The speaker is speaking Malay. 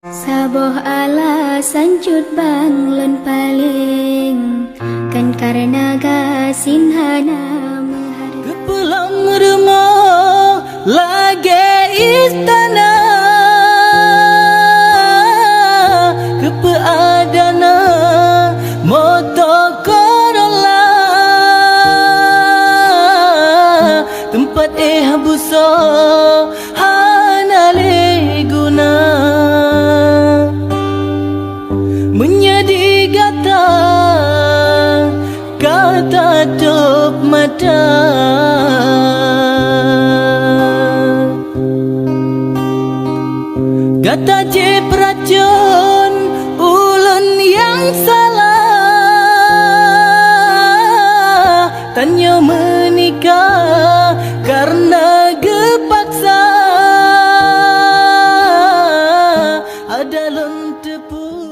Saboh alasan cut bang lon paling kan karena gasin hana menghargai Kepulang rumah lagi istana kepeadana moto Corolla tempat buso hana leguna menjadi kata tutup mata kata je peracun ulun yang salah tanya menikah karena gepaksa ada lon tepu